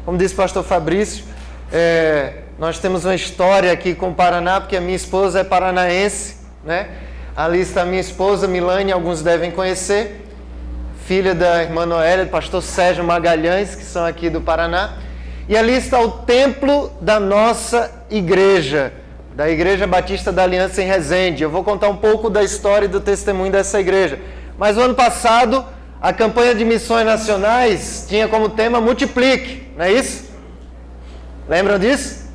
Como disse o pastor Fabrício, nós temos uma história aqui com o Paraná, porque a minha esposa é paranaense, né? Ali está a minha esposa, Milane, alguns devem conhecer, filha da irmã Noélia, do pastor Sérgio Magalhães, que são aqui do Paraná. E ali está o templo da nossa igreja, da Igreja Batista da Aliança em Resende. Eu vou contar um pouco da história e do testemunho dessa igreja. Mas no ano passado, a campanha de missões nacionais tinha como tema Multiplique, não é isso? Lembram disso?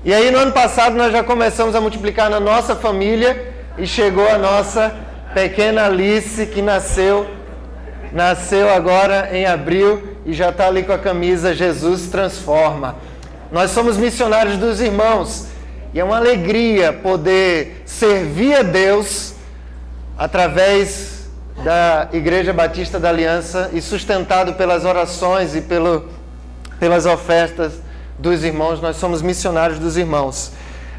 E aí no ano passado nós já começamos a multiplicar na nossa família e chegou a nossa pequena Alice, que nasceu agora em abril e já está ali com a camisa Jesus Transforma. Nós somos missionários dos irmãos e é uma alegria poder servir a Deus através da Igreja Batista da Aliança e sustentado pelas orações e pelas ofertas dos irmãos. Nós somos missionários dos irmãos.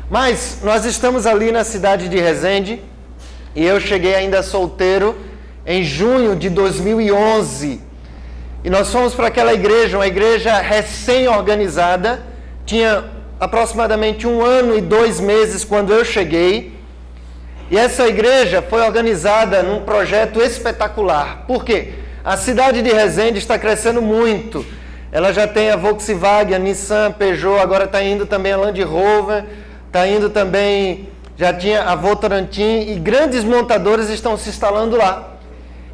Mas nós estamos ali na cidade de Resende e eu cheguei ainda solteiro em junho de 2011. E nós fomos para aquela igreja, uma igreja recém-organizada. Tinha aproximadamente 1 ano e 2 meses quando eu cheguei. E essa igreja foi organizada num projeto espetacular. Por quê? A cidade de Resende está crescendo muito. Ela já tem a Volkswagen, a Nissan, a Peugeot, agora está indo também a Land Rover, está indo também, já tinha a Votorantim, e grandes montadores estão se instalando lá.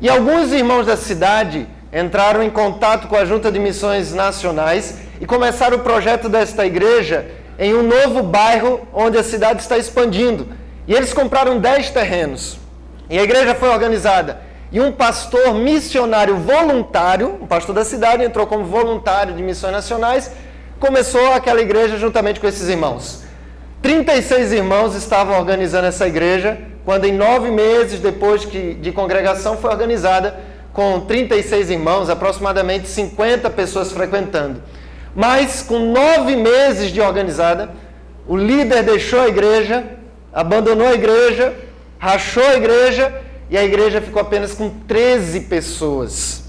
E alguns irmãos da cidade entraram em contato com a Junta de Missões Nacionais e começaram o projeto desta igreja em um novo bairro onde a cidade está expandindo. E eles compraram 10 terrenos. E a igreja foi organizada. E um pastor missionário voluntário, um pastor da cidade, entrou como voluntário de Missões Nacionais, começou aquela igreja juntamente com esses irmãos. 36 irmãos estavam organizando essa igreja, quando em 9 meses depois de congregação foi organizada com 36 irmãos, aproximadamente 50 pessoas frequentando. Mas com 9 meses de organizada, o líder deixou a igreja, abandonou a igreja, rachou a igreja e a igreja ficou apenas com 13 pessoas.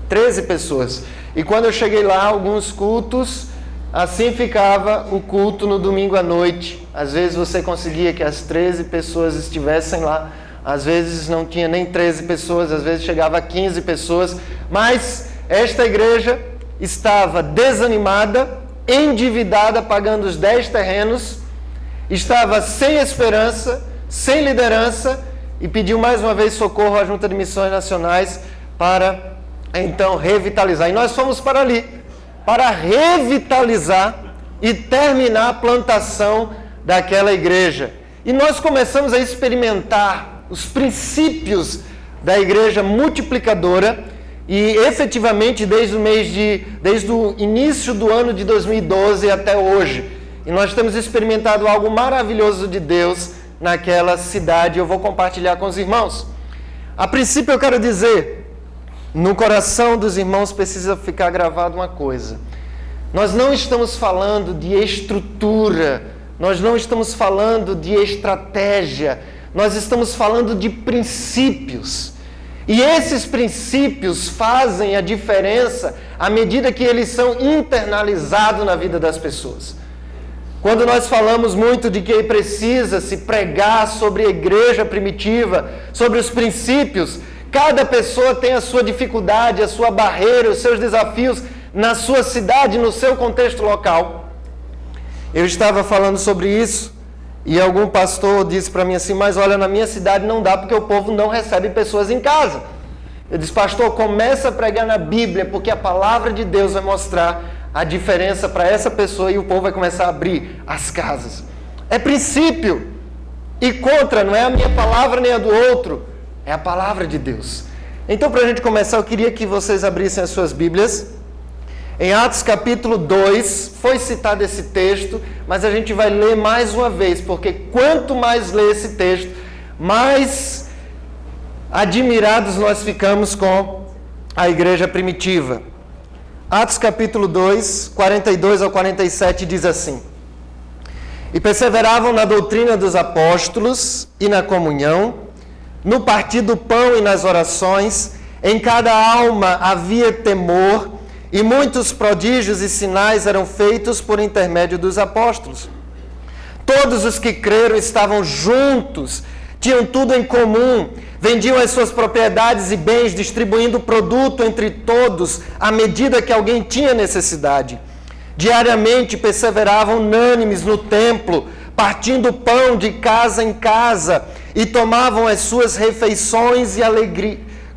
13 pessoas. E quando eu cheguei lá, alguns cultos, assim ficava o culto no domingo à noite. Às vezes você conseguia que as 13 pessoas estivessem lá. Às vezes não tinha nem 13 pessoas, às vezes chegava a 15 pessoas. Mas esta igreja estava desanimada, endividada, pagando os 10 terrenos, estava sem esperança, sem liderança e pediu mais uma vez socorro à Junta de Missões Nacionais para então revitalizar. E nós fomos para ali, para revitalizar e terminar a plantação daquela igreja. E nós começamos a experimentar os princípios da igreja multiplicadora e efetivamente desde o início do ano de 2012 até hoje. E nós temos experimentado algo maravilhoso de Deus naquela cidade. Eu vou compartilhar com os irmãos. A princípio eu quero dizer, no coração dos irmãos precisa ficar gravado uma coisa. Nós não estamos falando de estrutura, nós não estamos falando de estratégia, nós estamos falando de princípios. E esses princípios fazem a diferença à medida que eles são internalizados na vida das pessoas. Quando nós falamos muito de que precisa se pregar sobre a igreja primitiva, sobre os princípios, cada pessoa tem a sua dificuldade, a sua barreira, os seus desafios na sua cidade, no seu contexto local. Eu estava falando sobre isso e algum pastor disse para mim assim, mas olha, na minha cidade não dá porque o povo não recebe pessoas em casa. Eu disse, pastor, começa a pregar na Bíblia, porque a palavra de Deus vai mostrar a diferença para essa pessoa e o povo vai começar a abrir as casas. É princípio e contra, não é a minha palavra nem a do outro, é a palavra de Deus. Então, para a gente começar, eu queria que vocês abrissem as suas Bíblias. Em Atos capítulo 2, foi citado esse texto, mas a gente vai ler mais uma vez, porque quanto mais ler esse texto, mais admirados nós ficamos com a igreja primitiva. Atos capítulo 2, 42 ao 47 diz assim: E perseveravam na doutrina dos apóstolos e na comunhão, no partir do pão e nas orações, em cada alma havia temor, e muitos prodígios e sinais eram feitos por intermédio dos apóstolos. Todos os que creram estavam juntos, tinham tudo em comum, vendiam as suas propriedades e bens, distribuindo o produto entre todos, à medida que alguém tinha necessidade. Diariamente perseveravam unânimes no templo, partindo pão de casa em casa, e tomavam as suas refeições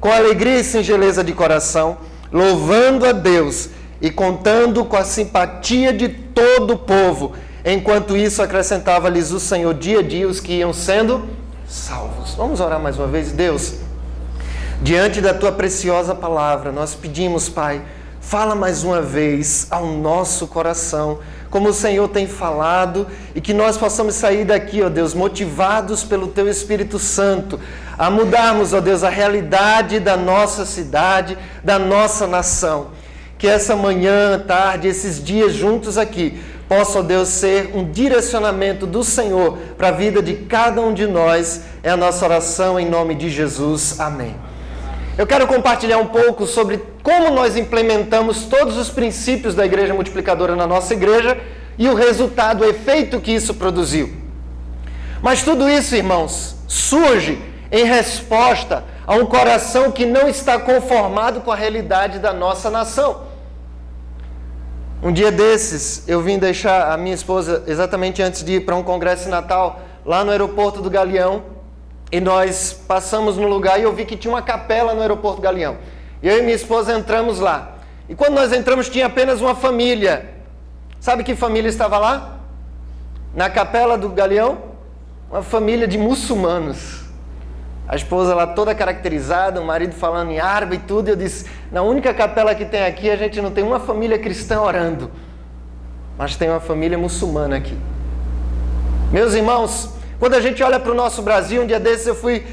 com alegria e singeleza de coração, louvando a Deus e contando com a simpatia de todo o povo. Enquanto isso, acrescentava-lhes o Senhor dia a dia os que iam sendo salvos. Vamos orar mais uma vez. Deus, diante da Tua preciosa palavra, nós pedimos, Pai, fala mais uma vez ao nosso coração, como o Senhor tem falado, e que nós possamos sair daqui, ó Deus, motivados pelo Teu Espírito Santo, a mudarmos, ó Deus, a realidade da nossa cidade, da nossa nação. Que essa manhã, tarde, esses dias juntos aqui, possa, ó Deus, ser um direcionamento do Senhor para a vida de cada um de nós. É a nossa oração em nome de Jesus. Amém. Eu quero compartilhar um pouco sobre como nós implementamos todos os princípios da Igreja Multiplicadora na nossa igreja e o resultado, o efeito que isso produziu. Mas tudo isso, irmãos, surge em resposta a um coração que não está conformado com a realidade da nossa nação. Um dia desses, eu vim deixar a minha esposa exatamente antes de ir para um congresso em Natal, lá no aeroporto do Galeão, e nós passamos no lugar e eu vi que tinha uma capela no aeroporto do Galeão. Eu e minha esposa entramos lá. E quando nós entramos, tinha apenas uma família. Sabe que família estava lá? Na capela do Galeão? Uma família de muçulmanos. A esposa lá toda caracterizada, o marido falando em árabe e tudo. E eu disse, na única capela que tem aqui, a gente não tem uma família cristã orando. Mas tem uma família muçulmana aqui. Meus irmãos, quando a gente olha para o nosso Brasil, um dia desses eu fui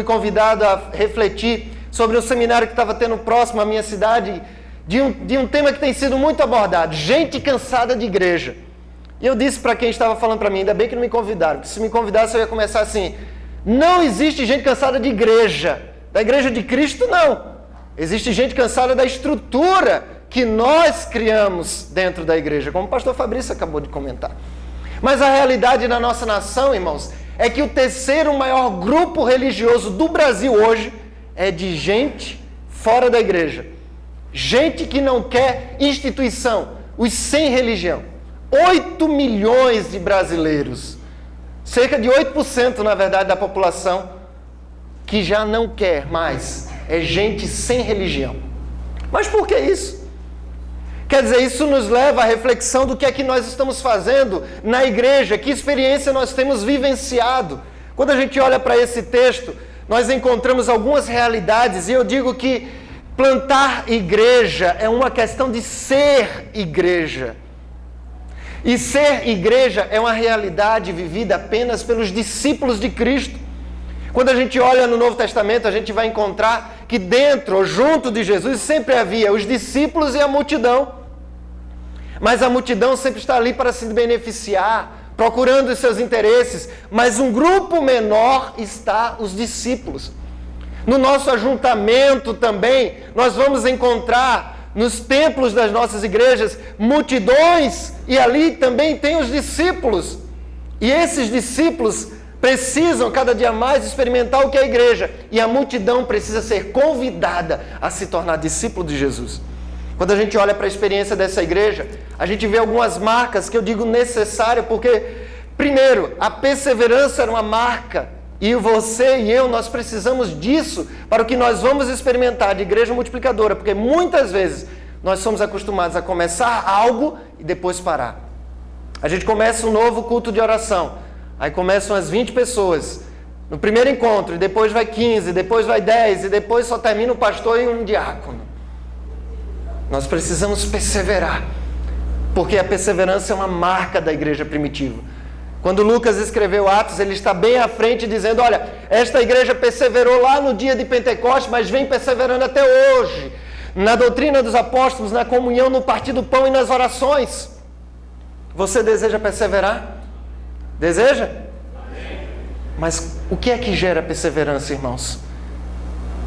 convidado a refletir sobre um seminário que estava tendo próximo à minha cidade, de um tema que tem sido muito abordado, gente cansada de igreja. E eu disse para quem estava falando para mim, ainda bem que não me convidaram, porque se me convidasse eu ia começar assim, não existe gente cansada de igreja, da igreja de Cristo não, existe gente cansada da estrutura que nós criamos dentro da igreja, como o pastor Fabrício acabou de comentar. Mas a realidade na nossa nação, irmãos, é que o terceiro maior grupo religioso do Brasil hoje é de gente fora da igreja. Gente que não quer instituição, os sem religião. 8 milhões de brasileiros, cerca de 8% na verdade da população, que já não quer mais, é gente sem religião. Mas por que isso? Quer dizer, isso nos leva à reflexão do que é que nós estamos fazendo na igreja, que experiência nós temos vivenciado. Quando a gente olha para esse texto, nós encontramos algumas realidades, e eu digo que plantar igreja é uma questão de ser igreja. E ser igreja é uma realidade vivida apenas pelos discípulos de Cristo. Quando a gente olha no Novo Testamento, a gente vai encontrar que dentro ou junto de Jesus sempre havia os discípulos e a multidão. Mas a multidão sempre está ali para se beneficiar, procurando os seus interesses, mas um grupo menor está os discípulos. No nosso ajuntamento também, nós vamos encontrar nos templos das nossas igrejas multidões, e ali também tem os discípulos. E esses discípulos precisam cada dia mais experimentar o que é a igreja, e a multidão precisa ser convidada a se tornar discípulo de Jesus. Quando a gente olha para a experiência dessa igreja, a gente vê algumas marcas que eu digo necessárias, porque, primeiro, a perseverança era uma marca, e você e eu, nós precisamos disso para o que nós vamos experimentar de igreja multiplicadora, porque muitas vezes nós somos acostumados a começar algo e depois parar. A gente começa um novo culto de oração, aí começam as 20 pessoas no primeiro encontro, e depois vai 15, depois vai 10, e depois só termina o pastor e um diácono. Nós precisamos perseverar, porque a perseverança é uma marca da igreja primitiva. Quando Lucas escreveu Atos, ele está bem à frente dizendo, olha, esta igreja perseverou lá no dia de Pentecostes, mas vem perseverando até hoje, na doutrina dos apóstolos, na comunhão, no partir do pão e nas orações. Você deseja perseverar? Deseja? Amém. Mas o que é que gera perseverança, irmãos?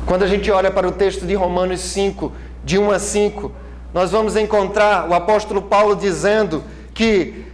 Quando a gente olha para o texto de Romanos 5, de 1 a 5, nós vamos encontrar o apóstolo Paulo dizendo que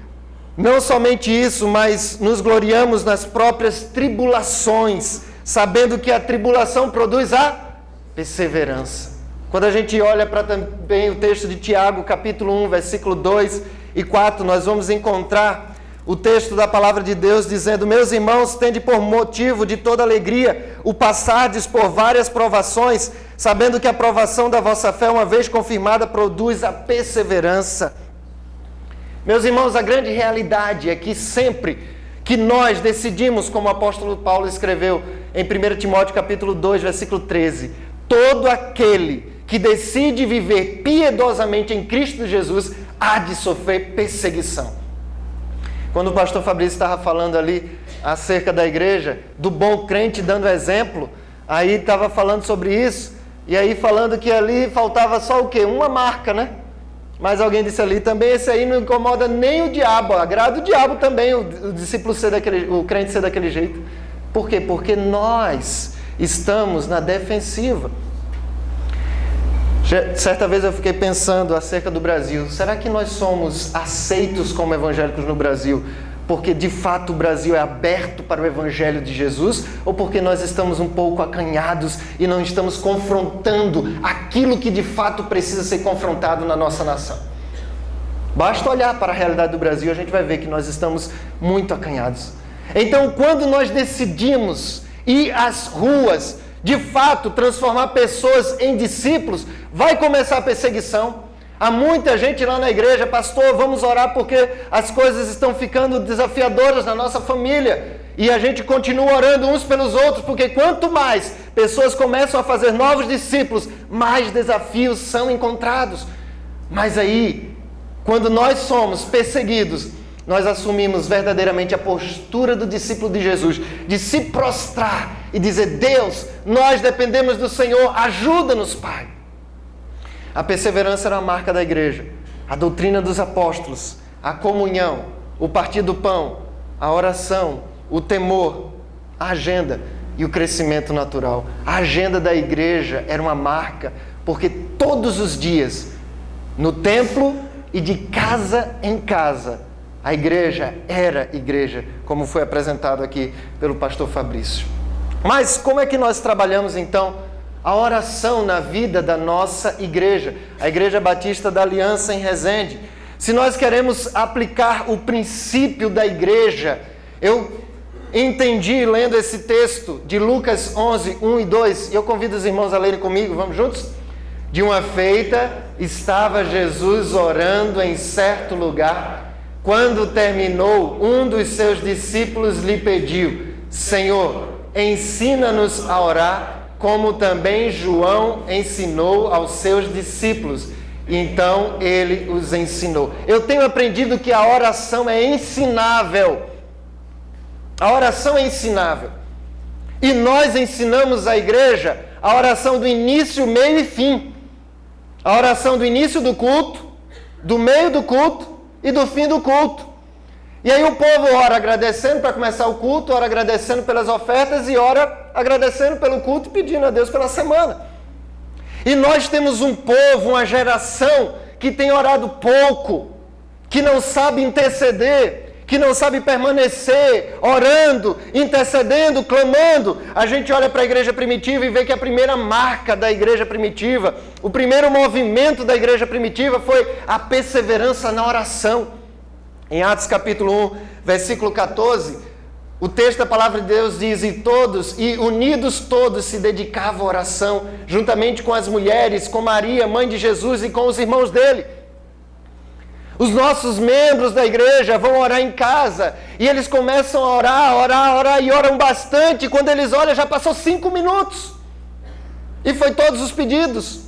não somente isso, mas nos gloriamos nas próprias tribulações, sabendo que a tribulação produz a perseverança. Quando a gente olha para também o texto de Tiago, capítulo 1, versículo 2 e 4, nós vamos encontrar o texto da palavra de Deus dizendo: meus irmãos, tende por motivo de toda alegria o passardes por várias provações, sabendo que a provação da vossa fé, uma vez confirmada, produz a perseverança. Meus irmãos, a grande realidade é que sempre que nós decidimos, como o apóstolo Paulo escreveu em 1 Timóteo capítulo 2, versículo 13, todo aquele que decide viver piedosamente em Cristo Jesus há de sofrer perseguição. Quando o pastor Fabrício estava falando ali acerca da igreja, do bom crente dando exemplo, aí estava falando sobre isso, e aí falando que ali faltava só o quê? Uma marca, né? Mas alguém disse ali, também esse aí não incomoda nem o diabo, agrada o diabo também, o discípulo ser daquele, o crente ser daquele jeito. Por quê? Porque nós estamos na defensiva. Certa vez eu fiquei pensando acerca do Brasil, será que nós somos aceitos como evangélicos no Brasil porque de fato o Brasil é aberto para o evangelho de Jesus, ou porque nós estamos um pouco acanhados e não estamos confrontando aquilo que de fato precisa ser confrontado na nossa nação? Basta olhar para a realidade do Brasil, a gente vai ver que nós estamos muito acanhados. Então, quando nós decidimos ir às ruas, de fato, transformar pessoas em discípulos, vai começar a perseguição. Há muita gente lá na igreja, pastor, vamos orar porque as coisas estão ficando desafiadoras na nossa família. E a gente continua orando uns pelos outros, porque quanto mais pessoas começam a fazer novos discípulos, mais desafios são encontrados. Mas aí, quando nós somos perseguidos, nós assumimos verdadeiramente a postura do discípulo de Jesus, de se prostrar e dizer: Deus, nós dependemos do Senhor, ajuda-nos, Pai. A perseverança era a marca da igreja, a doutrina dos apóstolos, a comunhão, o partir do pão, a oração, o temor, a agenda e o crescimento natural. A agenda da igreja era uma marca, porque todos os dias, no templo e de casa em casa, a igreja era igreja, como foi apresentado aqui pelo pastor Fabrício. Mas como é que nós trabalhamos então a oração na vida da nossa igreja, a Igreja Batista da Aliança em Resende? Se nós queremos aplicar o princípio da igreja, eu entendi lendo esse texto de Lucas 11, 1 e 2, e eu convido os irmãos a lerem comigo, vamos juntos? De uma feita, estava Jesus orando em certo lugar. Quando terminou, um dos seus discípulos lhe pediu: Senhor, ensina-nos a orar, como também João ensinou aos seus discípulos. Então ele os ensinou. Eu tenho aprendido que a oração é ensinável. A oração é ensinável. E nós ensinamos à igreja a oração do início, meio e fim. A oração do início do culto, do meio do culto e do fim do culto. E aí o povo ora agradecendo para começar o culto, ora agradecendo pelas ofertas e ora agradecendo pelo culto e pedindo a Deus pela semana. E nós temos um povo, uma geração que tem orado pouco, que não sabe interceder, que não sabe permanecer orando, intercedendo, clamando. A gente olha para a igreja primitiva e vê que a primeira marca da igreja primitiva, o primeiro movimento da igreja primitiva foi a perseverança na oração. Em Atos capítulo 1, versículo 14, o texto da palavra de Deus diz: e unidos todos se dedicavam à oração, juntamente com as mulheres, com Maria, mãe de Jesus, e com os irmãos dele. Os nossos membros da igreja vão orar em casa, e eles começam a orar, e oram bastante. Quando eles oram, já passou 5 minutos, e foi todos os pedidos.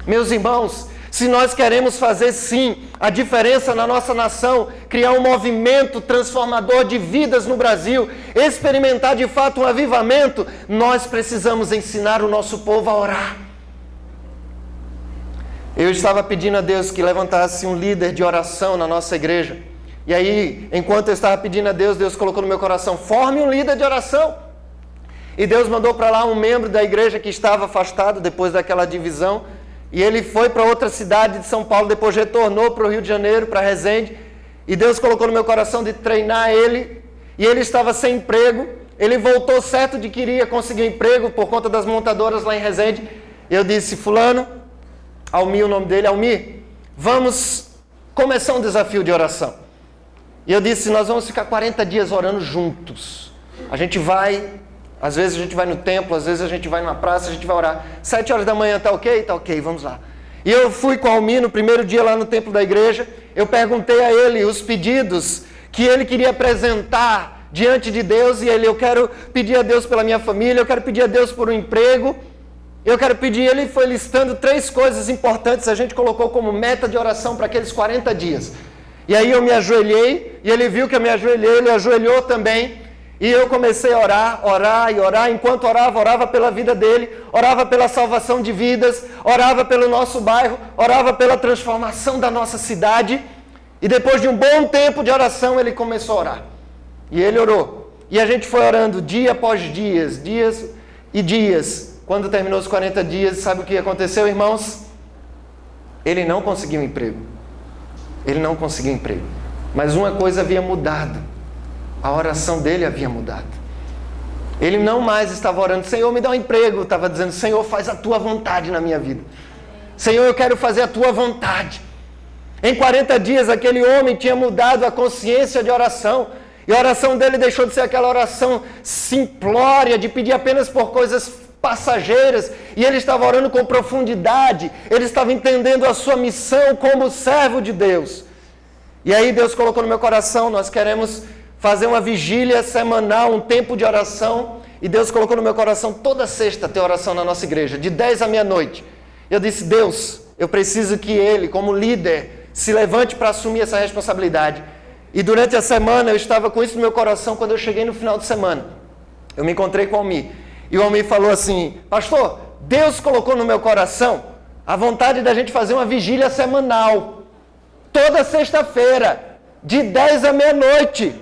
Meus irmãos, se nós queremos fazer sim a diferença na nossa nação, criar um movimento transformador de vidas no Brasil, experimentar de fato um avivamento, nós precisamos ensinar o nosso povo a orar. Eu estava pedindo a Deus que levantasse um líder de oração na nossa igreja. E aí, enquanto eu estava pedindo a Deus, Deus colocou no meu coração: forme um líder de oração. E Deus mandou para lá um membro da igreja que estava afastado depois daquela divisão. e ele foi para outra cidade de São Paulo, depois retornou para o Rio de Janeiro, para Resende, e Deus colocou no meu coração de treinar ele, e ele estava sem emprego. Ele voltou certo de que iria conseguir um emprego por conta das montadoras lá em Resende. Eu disse, fulano, Almir o nome dele, Almir, vamos começar um desafio de oração. E eu disse, nós vamos ficar 40 dias orando juntos. A gente vai, às vezes a gente vai no templo, às vezes a gente vai numa praça, a gente vai orar. 7 horas da manhã, tá ok? Tá ok, vamos lá. E eu fui com o Almir no primeiro dia lá no templo da igreja. Eu perguntei a ele os pedidos que ele queria apresentar diante de Deus. E eu quero pedir a Deus pela minha família, eu quero pedir a Deus por um emprego. Eu quero pedir, ele foi listando 3 coisas importantes, a gente colocou como meta de oração para aqueles 40 dias. E aí eu me ajoelhei, e ele viu que eu me ajoelhei, ele ajoelhou também, e eu comecei a orar. Enquanto orava pela vida dele, orava pela salvação de vidas, orava pelo nosso bairro, orava pela transformação da nossa cidade. E depois de um bom tempo de oração, ele começou a orar. E ele orou. E a gente foi orando dia após dias e dias. Quando terminou os 40 dias, sabe o que aconteceu, irmãos? Ele não conseguiu emprego. Mas uma coisa havia mudado. A oração dele havia mudado. Ele não mais estava orando, Senhor, me dá um emprego. Estava dizendo, Senhor, faz a tua vontade na minha vida. Senhor, eu quero fazer a tua vontade. Em 40 dias, aquele homem tinha mudado a consciência de oração. E a oração dele deixou de ser aquela oração simplória, de pedir apenas por coisas passageiras, e ele estava orando com profundidade, ele estava entendendo a sua missão como servo de Deus. E aí Deus colocou no meu coração, nós queremos fazer uma vigília semanal, um tempo de oração, e Deus colocou no meu coração toda sexta ter oração na nossa igreja, de 10 à meia-noite. Eu disse, Deus, eu preciso que ele, como líder, se levante para assumir essa responsabilidade. E durante a semana eu estava com isso no meu coração. Quando eu cheguei no final de semana, eu me encontrei com o Almir. E o Almir falou assim, pastor, Deus colocou no meu coração a vontade da gente fazer uma vigília semanal, toda sexta-feira, de 10 à meia-noite.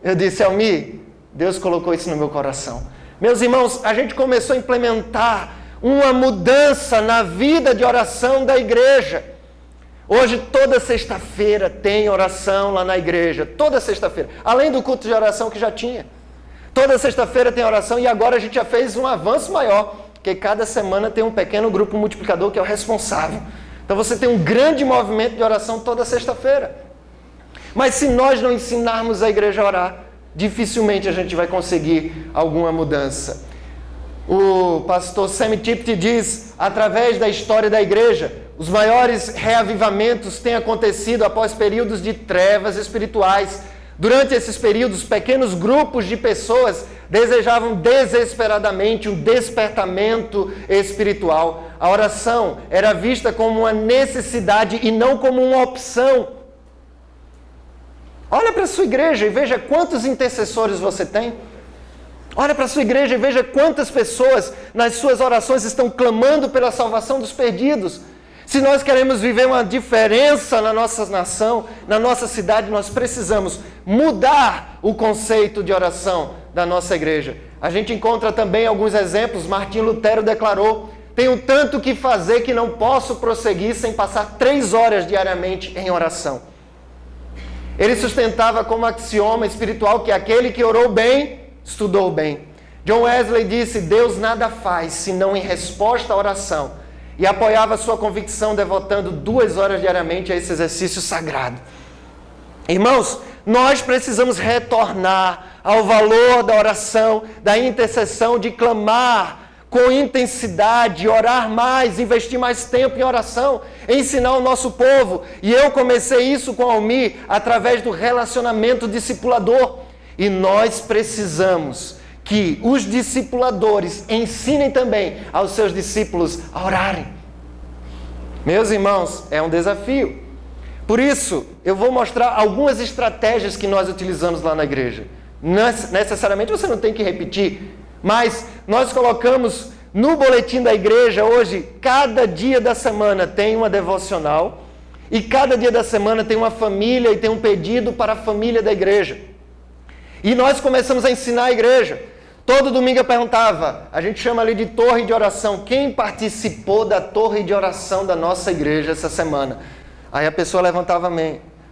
Eu disse, Almir, Deus colocou isso no meu coração. Meus irmãos, a gente começou a implementar uma mudança na vida de oração da igreja. Hoje, toda sexta-feira tem oração lá na igreja, toda sexta-feira, além do culto de oração que já tinha. Toda sexta-feira tem oração e agora a gente já fez um avanço maior, porque cada semana tem um pequeno grupo multiplicador que é o responsável. Então você tem um grande movimento de oração toda sexta-feira. Mas se nós não ensinarmos a igreja a orar, dificilmente a gente vai conseguir alguma mudança. O pastor Sam Tipton diz, através da história da igreja, os maiores reavivamentos têm acontecido após períodos de trevas espirituais. Durante esses períodos, pequenos grupos de pessoas desejavam desesperadamente um despertamento espiritual. A oração era vista como uma necessidade e não como uma opção. Olha para a sua igreja e veja quantos intercessores você tem. Olha para a sua igreja e veja quantas pessoas nas suas orações estão clamando pela salvação dos perdidos. Se nós queremos viver uma diferença na nossa nação, na nossa cidade, nós precisamos mudar o conceito de oração da nossa igreja. A gente encontra também alguns exemplos. Martinho Lutero declarou, tenho tanto que fazer que não posso prosseguir sem passar 3 horas diariamente em oração. Ele sustentava como axioma espiritual que aquele que orou bem, estudou bem. John Wesley disse, Deus nada faz senão em resposta à oração. E apoiava sua convicção devotando 2 horas diariamente a esse exercício sagrado. Irmãos, nós precisamos retornar ao valor da oração, da intercessão, de clamar com intensidade, orar mais, investir mais tempo em oração, ensinar o nosso povo. E eu comecei isso com Almir através do relacionamento discipulador. E nós precisamos que os discipuladores ensinem também aos seus discípulos a orarem. Meus irmãos, é um desafio. Por isso, eu vou mostrar algumas estratégias que nós utilizamos lá na igreja. Necessariamente você não tem que repetir, mas nós colocamos no boletim da igreja hoje, cada dia da semana tem uma devocional e cada dia da semana tem uma família e tem um pedido para a família da igreja. E nós começamos a ensinar a igreja. Todo domingo eu perguntava, a gente chama ali de torre de oração, quem participou da torre de oração da nossa igreja essa semana? Aí a pessoa levantava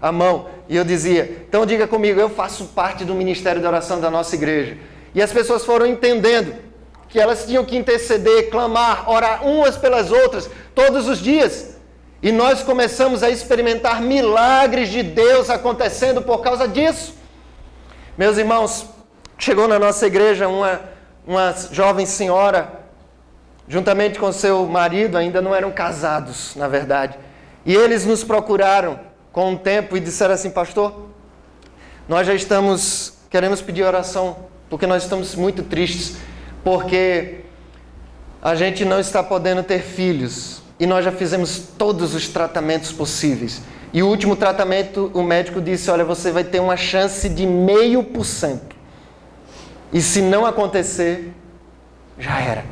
a mão e eu dizia, então diga comigo, eu faço parte do ministério de oração da nossa igreja. E as pessoas foram entendendo que elas tinham que interceder, clamar, orar umas pelas outras todos os dias. E nós começamos a experimentar milagres de Deus acontecendo por causa disso. Meus irmãos, chegou na nossa igreja uma jovem senhora, juntamente com seu marido, ainda não eram casados, na verdade. E eles nos procuraram com um tempo e disseram assim, pastor, nós já queremos pedir oração, porque nós estamos muito tristes, porque a gente não está podendo ter filhos. E nós já fizemos todos os tratamentos possíveis. E o último tratamento, o médico disse, olha, você vai ter uma chance de 0,5%. E se não acontecer, já era.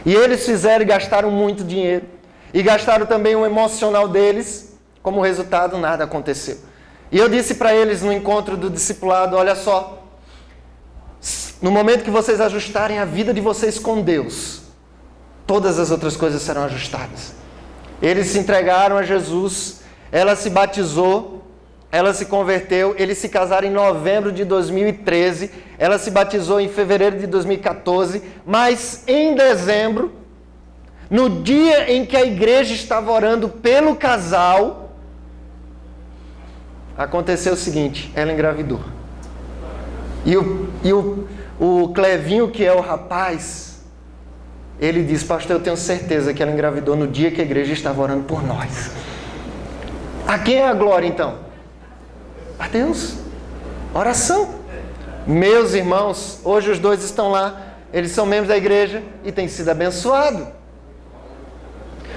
E eles fizeram e gastaram muito dinheiro. E gastaram também o emocional deles. Como resultado, nada aconteceu. E eu disse para eles no encontro do discipulado, olha só. No momento que vocês ajustarem a vida de vocês com Deus, todas as outras coisas serão ajustadas. Eles se entregaram a Jesus, ela se batizou, ela se converteu, eles se casaram em novembro de 2013, ela se batizou em fevereiro de 2014, mas em dezembro, no dia em que a igreja estava orando pelo casal, aconteceu o seguinte, ela engravidou. E o Clevinho, que é o rapaz, ele diz, pastor, eu tenho certeza que ela engravidou no dia que a igreja estava orando por nós. A quem é a glória, então? A Deus. Oração. Meus irmãos, hoje os dois estão lá, eles são membros da igreja e têm sido abençoados.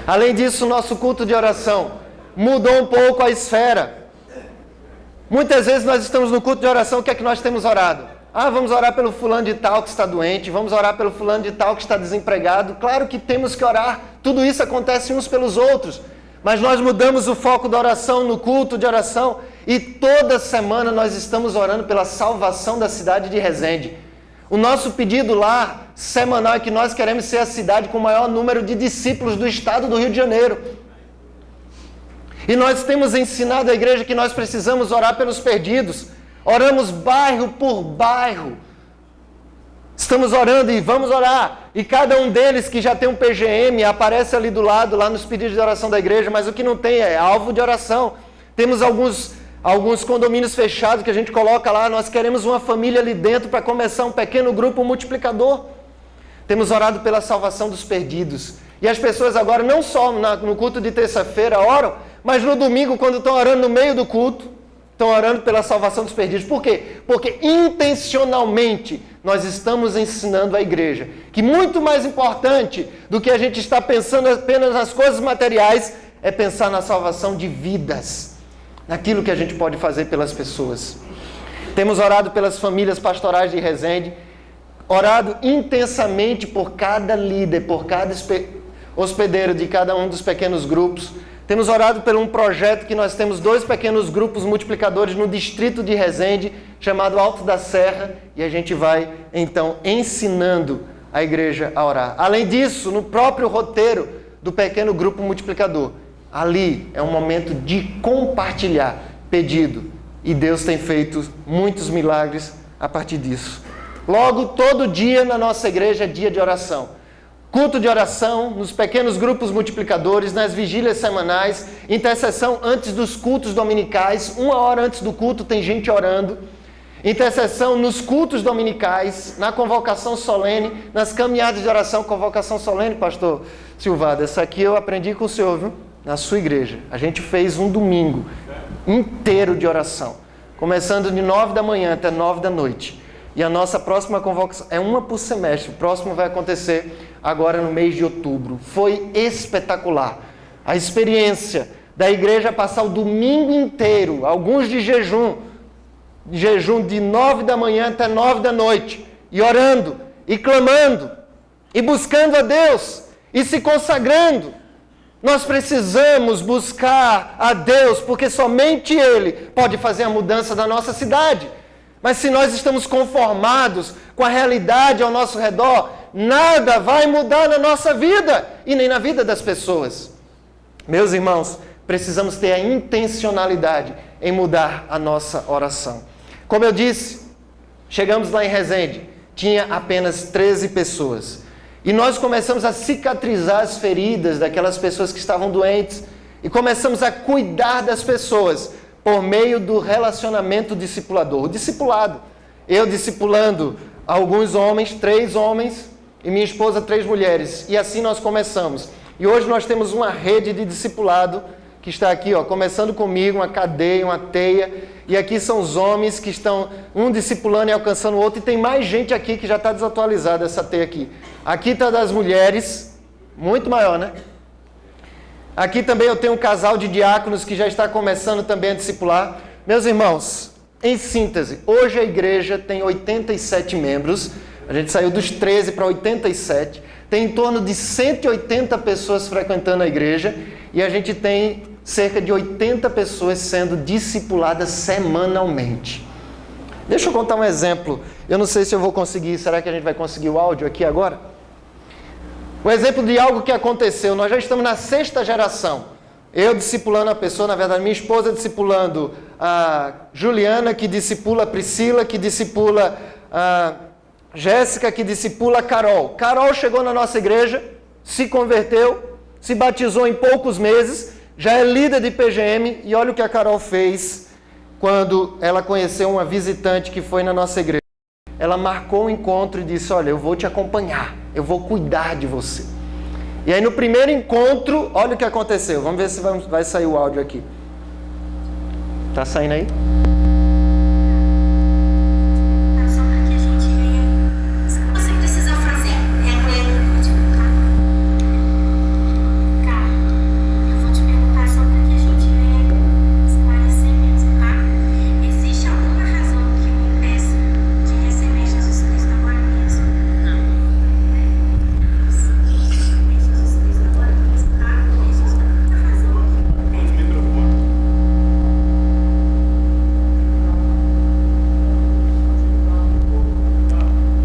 Além disso, o nosso culto de oração mudou um pouco a esfera. Muitas vezes nós estamos no culto de oração, o que é que nós temos orado? Vamos orar pelo fulano de tal que está doente, vamos orar pelo fulano de tal que está desempregado. Claro que temos que orar, tudo isso acontece uns pelos outros. Mas nós mudamos o foco da oração no culto de oração e toda semana nós estamos orando pela salvação da cidade de Resende. O nosso pedido lá, semanal, é que nós queremos ser a cidade com o maior número de discípulos do estado do Rio de Janeiro. E nós temos ensinado a igreja que nós precisamos orar pelos perdidos. Oramos bairro por bairro. Estamos orando e vamos orar. E cada um deles que já tem um PGM aparece ali do lado, lá nos pedidos de oração da igreja, mas o que não tem é alvo de oração. Temos alguns condomínios fechados que a gente coloca lá, nós queremos uma família ali dentro para começar um pequeno grupo multiplicador. Temos orado pela salvação dos perdidos. E as pessoas agora não só no culto de terça-feira oram, mas no domingo, quando estão orando no meio do culto, estão orando pela salvação dos perdidos. Por quê? Porque intencionalmente nós estamos ensinando a igreja que muito mais importante do que a gente estar pensando apenas nas coisas materiais é pensar na salvação de vidas, naquilo que a gente pode fazer pelas pessoas. Temos orado pelas famílias pastorais de Resende, orado intensamente por cada líder, por cada hospedeiro de cada um dos pequenos grupos. Temos orado por um projeto que nós temos 2 pequenos grupos multiplicadores no distrito de Resende, chamado Alto da Serra, e a gente vai, então, ensinando a igreja a orar. Além disso, no próprio roteiro do pequeno grupo multiplicador, ali é um momento de compartilhar pedido, e Deus tem feito muitos milagres a partir disso. Logo, todo dia na nossa igreja é dia de oração. Culto de oração, nos pequenos grupos multiplicadores, nas vigílias semanais, intercessão antes dos cultos dominicais, 1 hora antes do culto tem gente orando, intercessão nos cultos dominicais, na convocação solene, nas caminhadas de oração, convocação solene, pastor Silvado, essa aqui eu aprendi com o senhor, viu? Na sua igreja. A gente fez um domingo inteiro de oração, começando de 9 da manhã até 9 da noite. E a nossa próxima convocação é uma por semestre. O próximo vai acontecer agora no mês de outubro. Foi espetacular. A experiência da igreja passar o domingo inteiro, alguns de jejum de 9 da manhã até 9 da noite, e orando, e clamando, e buscando a Deus, e se consagrando. Nós precisamos buscar a Deus, porque somente Ele pode fazer a mudança da nossa cidade. Mas se nós estamos conformados com a realidade ao nosso redor, nada vai mudar na nossa vida e nem na vida das pessoas. Meus irmãos, precisamos ter a intencionalidade em mudar a nossa oração. Como eu disse, chegamos lá em Resende, tinha apenas 13 pessoas. E nós começamos a cicatrizar as feridas daquelas pessoas que estavam doentes. E começamos a cuidar das pessoas por meio do relacionamento discipulador. O discipulado. Eu discipulando alguns homens, 3 homens, e minha esposa 3 mulheres. E assim nós começamos. E hoje nós temos uma rede de discipulado que está aqui, começando comigo, uma cadeia, uma teia. E aqui são os homens que estão um discipulando e alcançando o outro. E tem mais gente aqui que já está desatualizada essa teia aqui. Aqui está das mulheres, muito maior, né? Aqui também eu tenho um casal de diáconos que já está começando também a discipular. Meus irmãos, em síntese, hoje a igreja tem 87 membros. A gente saiu dos 13 para 87. Tem em torno de 180 pessoas frequentando a igreja. E a gente tem cerca de 80 pessoas sendo discipuladas semanalmente. Deixa eu contar um exemplo. Eu não sei se eu vou conseguir. Será que a gente vai conseguir o áudio aqui agora? Um exemplo de algo que aconteceu. Nós já estamos na 6ª geração. Eu discipulando a pessoa, na verdade, minha esposa discipulando a Juliana, que discipula a Priscila, que discipula a Jéssica, que discipula a Carol. Carol chegou na nossa igreja, se converteu, se batizou em poucos meses, já é líder de PGM, e olha o que a Carol fez quando ela conheceu uma visitante que foi na nossa igreja. Ela marcou um encontro e disse, olha, eu vou te acompanhar, eu vou cuidar de você. E aí no primeiro encontro, olha o que aconteceu. Vamos ver se vai sair o áudio aqui. Tá saindo aí?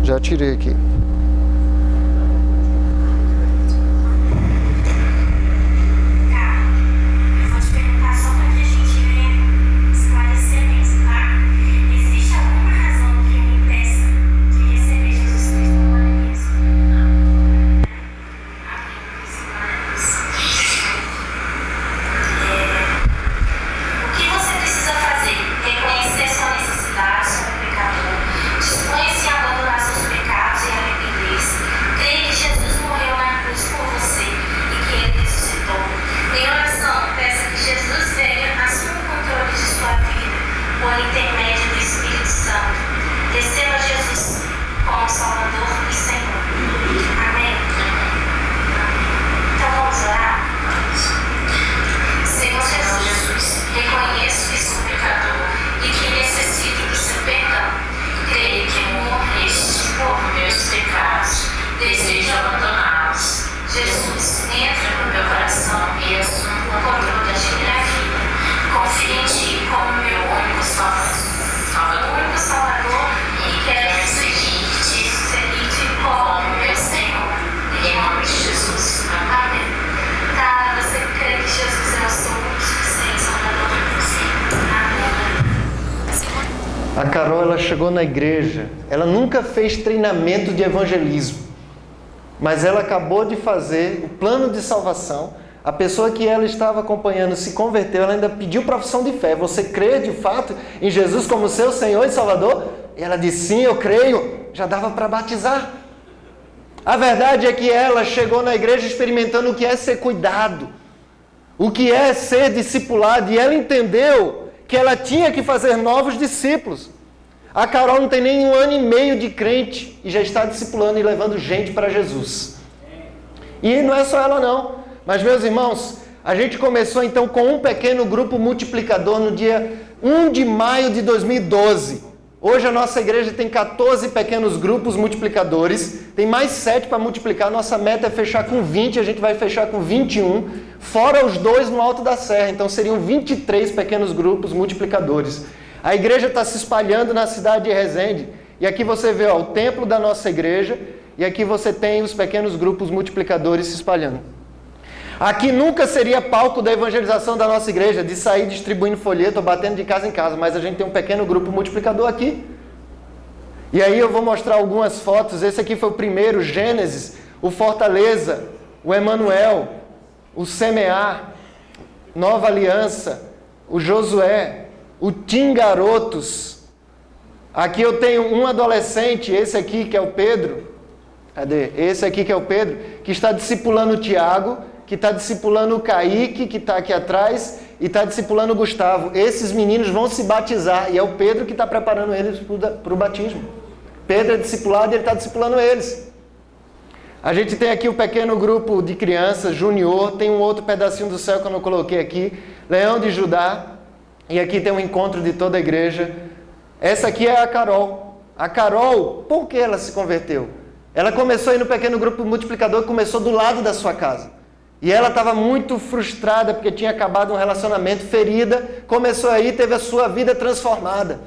Já tirei aqui. A Carol, ela chegou na igreja, ela nunca fez treinamento de evangelismo, mas ela acabou de fazer o plano de salvação. A pessoa que ela estava acompanhando se converteu, ela ainda pediu profissão de fé. Você crê de fato em Jesus como seu Senhor e Salvador? E ela disse, sim, eu creio. Já dava para batizar. A verdade é que ela chegou na igreja experimentando o que é ser cuidado, o que é ser discipulado, e ela entendeu que ela tinha que fazer novos discípulos. A Carol não tem nem 1 ano e meio de crente e já está discipulando e levando gente para Jesus. E não é só ela não, mas meus irmãos, a gente começou então com um pequeno grupo multiplicador no dia 1 de maio de 2012. Hoje a nossa igreja tem 14 pequenos grupos multiplicadores, tem mais 7 para multiplicar, nossa meta é fechar com 20, a gente vai fechar com 21, fora os 2 no Alto da Serra, então seriam 23 pequenos grupos multiplicadores. A igreja está se espalhando na cidade de Resende. E aqui você vê o templo da nossa igreja. E aqui você tem os pequenos grupos multiplicadores se espalhando. Aqui nunca seria palco da evangelização da nossa igreja, de sair distribuindo folheto ou batendo de casa em casa. Mas a gente tem um pequeno grupo multiplicador aqui. E aí eu vou mostrar algumas fotos. Esse aqui foi o primeiro, Gênesis, o Fortaleza, o Emanuel, o Semear, Nova Aliança, o Josué, o Tim Garotos. Aqui eu tenho um adolescente, esse aqui que é o Pedro. Cadê? Esse aqui que é o Pedro, que está discipulando o Tiago, que está discipulando o Kaique, que está aqui atrás, e está discipulando o Gustavo. Esses meninos vão se batizar, e é o Pedro que está preparando eles para o batismo. Pedro é discipulado e ele está discipulando eles. A gente tem aqui o pequeno grupo de crianças, junior, tem um outro pedacinho do céu que eu não coloquei aqui, Leão de Judá, e aqui tem um encontro de toda a igreja. Essa aqui é a Carol. A Carol, por que ela se converteu? Ela começou aí no pequeno grupo multiplicador que começou do lado da sua casa. E ela estava muito frustrada porque tinha acabado um relacionamento, ferida, começou aí, teve a sua vida transformada.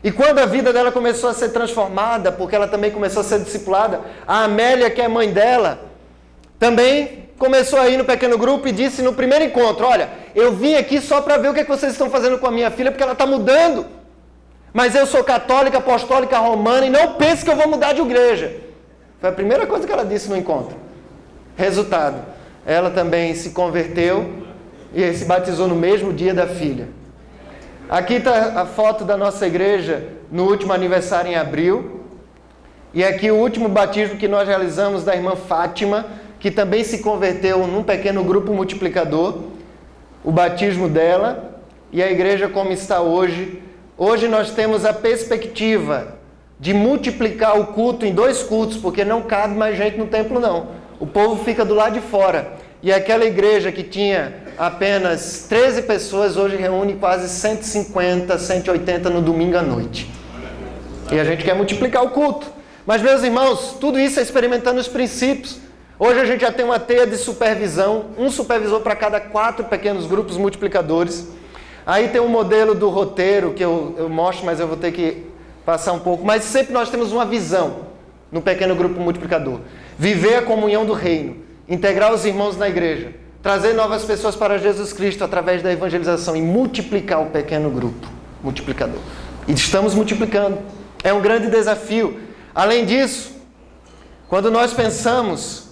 E quando a vida dela começou a ser transformada, porque ela também começou a ser discipulada, a Amélia, que é a mãe dela, também começou a ir no pequeno grupo e disse no primeiro encontro: olha, eu vim aqui só para ver o que vocês estão fazendo com a minha filha, porque ela está mudando. Mas eu sou católica, apostólica, romana, e não pense que eu vou mudar de igreja. Foi a primeira coisa que ela disse no encontro. Resultado, ela também se converteu e se batizou no mesmo dia da filha. Aqui está a foto da nossa igreja no último aniversário em abril. E aqui o último batismo que nós realizamos da irmã Fátima, que também se converteu num pequeno grupo multiplicador. O batismo dela e a igreja como está hoje. Hoje nós temos a perspectiva de multiplicar o culto em 2 cultos, porque não cabe mais gente no templo não. O povo fica do lado de fora. E aquela igreja que tinha apenas 13 pessoas, hoje reúne quase 150, 180 no domingo à noite. E a gente quer multiplicar o culto. Mas, meus irmãos, tudo isso é experimentando os princípios. Hoje a gente já tem uma teia de supervisão, um supervisor para cada 4 pequenos grupos multiplicadores. Aí tem um modelo do roteiro que eu mostro, mas eu vou ter que passar um pouco. Mas sempre nós temos uma visão no pequeno grupo multiplicador. Viver a comunhão do reino, integrar os irmãos na igreja, trazer novas pessoas para Jesus Cristo através da evangelização e multiplicar o pequeno grupo multiplicador. E estamos multiplicando. É um grande desafio. Além disso, quando nós pensamos...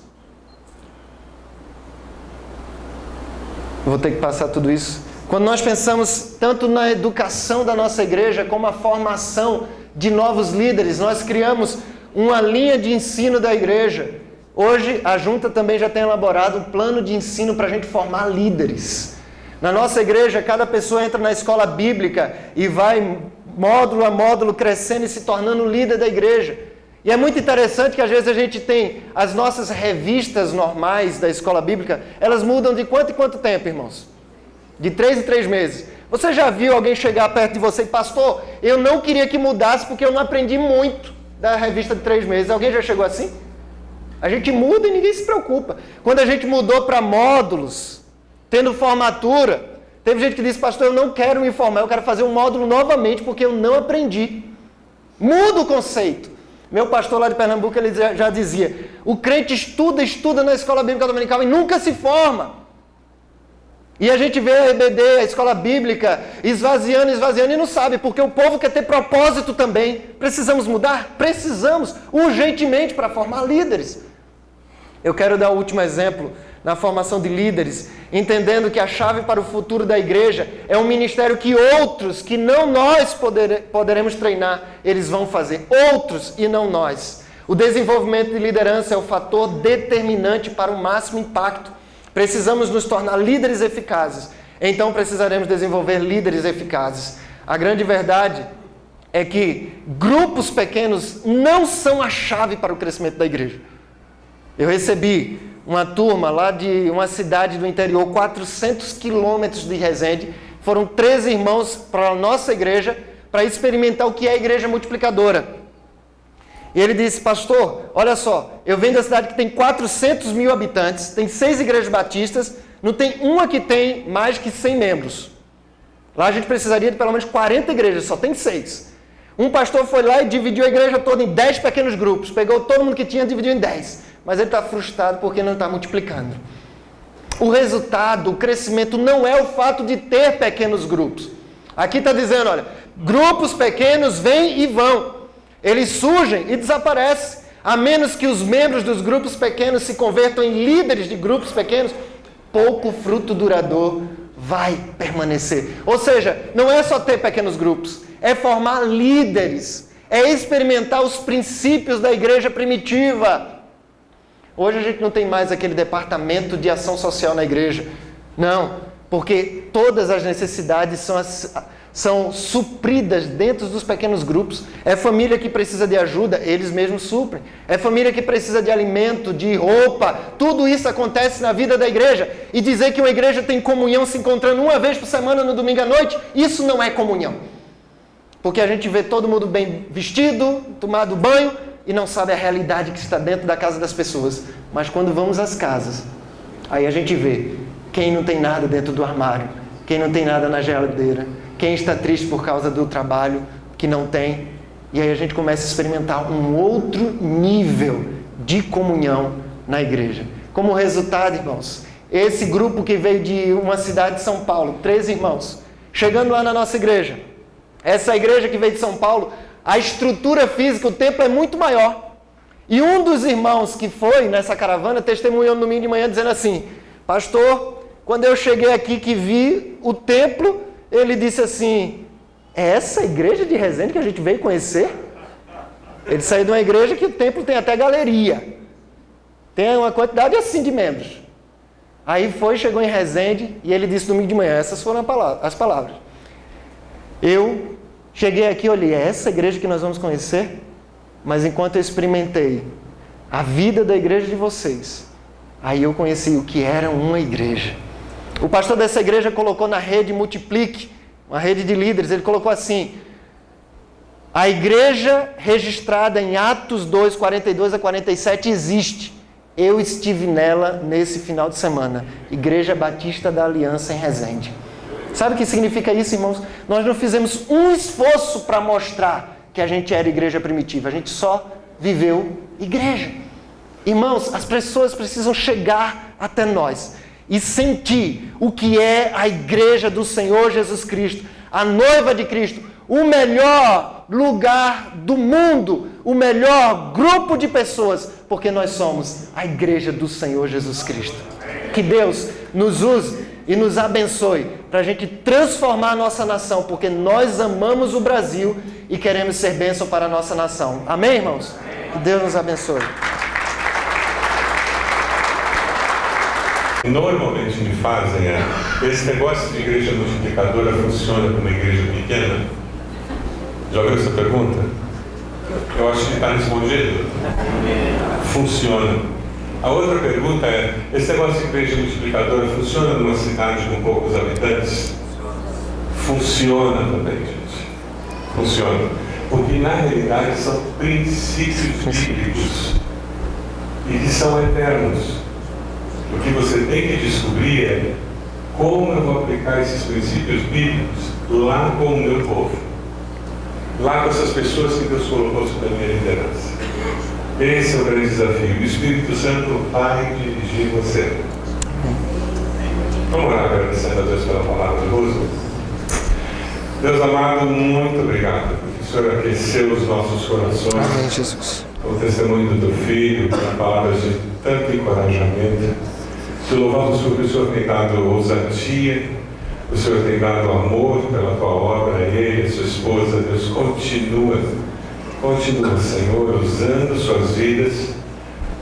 Vou ter que passar tudo isso. Quando nós pensamos tanto na educação da nossa igreja como a formação de novos líderes, nós criamos uma linha de ensino da igreja. Hoje, a Junta também já tem elaborado um plano de ensino para a gente formar líderes. Na nossa igreja, cada pessoa entra na escola bíblica e vai módulo a módulo crescendo e se tornando líder da igreja. E é muito interessante que às vezes a gente tem as nossas revistas normais da escola bíblica, elas mudam de quanto em quanto tempo, irmãos? De 3 em 3 meses. Você já viu alguém chegar perto de você e, pastor, eu não queria que mudasse porque eu não aprendi muito da revista de 3 meses. Alguém já chegou assim? A gente muda e ninguém se preocupa. Quando a gente mudou para módulos, tendo formatura, teve gente que disse, pastor, eu não quero me formar, eu quero fazer um módulo novamente porque eu não aprendi. Muda o conceito. Meu pastor lá de Pernambuco, ele já dizia, o crente estuda na escola bíblica dominical e nunca se forma. E a gente vê a EBD, a escola bíblica, esvaziando e não sabe, porque o povo quer ter propósito também. Precisamos mudar? Precisamos, urgentemente, para formar líderes. Eu quero dar o último exemplo na formação de líderes, entendendo que a chave para o futuro da igreja é um ministério que outros, que não nós poderemos treinar, eles vão fazer. Outros e não nós. O desenvolvimento de liderança é o fator determinante para o máximo impacto. Precisamos nos tornar líderes eficazes. Então precisaremos desenvolver líderes eficazes. A grande verdade é que grupos pequenos não são a chave para o crescimento da igreja. Eu recebi uma turma lá de uma cidade do interior, 400 quilômetros de Resende. Foram 13 irmãos para a nossa igreja para experimentar o que é a igreja multiplicadora. E ele disse, pastor, olha só, eu venho da cidade que tem 400 mil habitantes, tem 6 igrejas batistas, não tem uma que tem mais que 100 membros. Lá a gente precisaria de pelo menos 40 igrejas, só tem 6. Um pastor foi lá e dividiu a igreja toda em 10 pequenos grupos. Pegou todo mundo que tinha e dividiu em 10. Mas ele está frustrado porque não está multiplicando. O resultado, o crescimento não é o fato de ter pequenos grupos. Aqui está dizendo, olha, grupos pequenos vêm e vão. Eles surgem e desaparecem. A menos que os membros dos grupos pequenos se convertam em líderes de grupos pequenos, pouco fruto duradouro vai permanecer. Ou seja, não é só ter pequenos grupos, é formar líderes, é experimentar os princípios da igreja primitiva. Hoje a gente não tem mais aquele departamento de ação social na igreja. Não, porque todas as necessidades são supridas dentro dos pequenos grupos. É família que precisa de ajuda, eles mesmos suprem. É família que precisa de alimento, de roupa. Tudo isso acontece na vida da igreja. E dizer que uma igreja tem comunhão se encontrando uma vez por semana no domingo à noite, isso não é comunhão. Porque a gente vê todo mundo bem vestido, tomado banho, e não sabe a realidade que está dentro da casa das pessoas. Mas quando vamos às casas, aí a gente vê quem não tem nada dentro do armário, quem não tem nada na geladeira, quem está triste por causa do trabalho que não tem. E aí a gente começa a experimentar um outro nível de comunhão na igreja. Como resultado, irmãos, esse grupo que veio de uma cidade de São Paulo, 13 irmãos, chegando lá na nossa igreja, essa igreja que veio de São Paulo, a estrutura física, o templo é muito maior. E um dos irmãos que foi nessa caravana testemunhou no domingo de manhã dizendo assim, pastor, quando eu cheguei aqui que vi o templo, ele disse assim, é essa igreja de Resende que a gente veio conhecer? Ele saiu de uma igreja que o templo tem até galeria. Tem uma quantidade assim de membros. Aí chegou em Resende e ele disse no domingo de manhã, essas foram as palavras. Eu cheguei aqui e olhei, é essa igreja que nós vamos conhecer? Mas enquanto eu experimentei a vida da igreja de vocês, aí eu conheci o que era uma igreja. O pastor dessa igreja colocou na rede Multiplique, uma rede de líderes, ele colocou assim, a igreja registrada em Atos 2, 42 a 47 existe. Eu estive nela nesse final de semana. Igreja Batista da Aliança em Resende. Sabe o que significa isso, irmãos? Nós não fizemos um esforço para mostrar que a gente era igreja primitiva. A gente só viveu igreja. Irmãos, as pessoas precisam chegar até nós e sentir o que é a igreja do Senhor Jesus Cristo, a noiva de Cristo, o melhor lugar do mundo, o melhor grupo de pessoas, porque nós somos a igreja do Senhor Jesus Cristo. Que Deus nos use e nos abençoe para a gente transformar a nossa nação, porque nós amamos o Brasil e queremos ser bênção para a nossa nação. Amém, irmãos? Que Deus nos abençoe. Normalmente me fazem esse negócio de igreja multiplicadora funciona como uma igreja pequena? Já ouviu essa pergunta? Eu acho que está respondido. Funciona. A outra pergunta é, esse negócio de igreja multiplicadora funciona numa cidade com poucos habitantes? Funciona também, gente. Funciona. Porque na realidade são princípios bíblicos e que são eternos. O que você tem que descobrir é como eu vou aplicar esses princípios bíblicos lá com o meu povo, lá com essas pessoas que Deus colocou sob a minha liderança. Esse é o grande desafio. O Espírito Santo vai dirigir você. Vamos orar agradecendo a Deus pela palavra de Rosa. Deus amado, muito obrigado, porque o Senhor aqueceu os nossos corações. Amém, Jesus. O testemunho do teu filho, com palavras de tanto encorajamento. Te louvamos porque o Senhor tem dado ousadia, o Senhor tem dado amor pela tua obra, ele, a sua esposa. Deus, continua, Senhor, usando suas vidas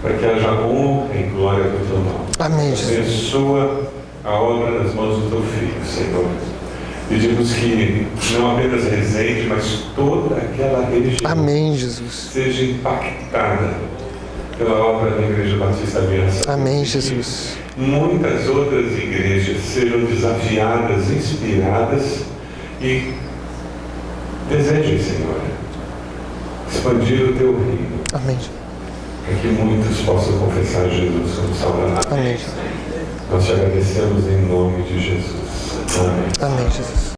para que haja honra e glória do teu nome. Amém, Jesus. Abençoa a obra nas mãos do teu filho, Senhor. Pedimos que não apenas Resende, mas toda aquela região, amém, Jesus, seja impactada pela obra da Igreja Batista Aliança. Amém, Jesus. Muitas outras igrejas sejam desafiadas, inspiradas e desejem, Senhor, expandir o teu reino. Amém. Para que muitos possam confessar Jesus como Salvador. Amém. Nós te agradecemos em nome de Jesus. Amém. Amém, Jesus.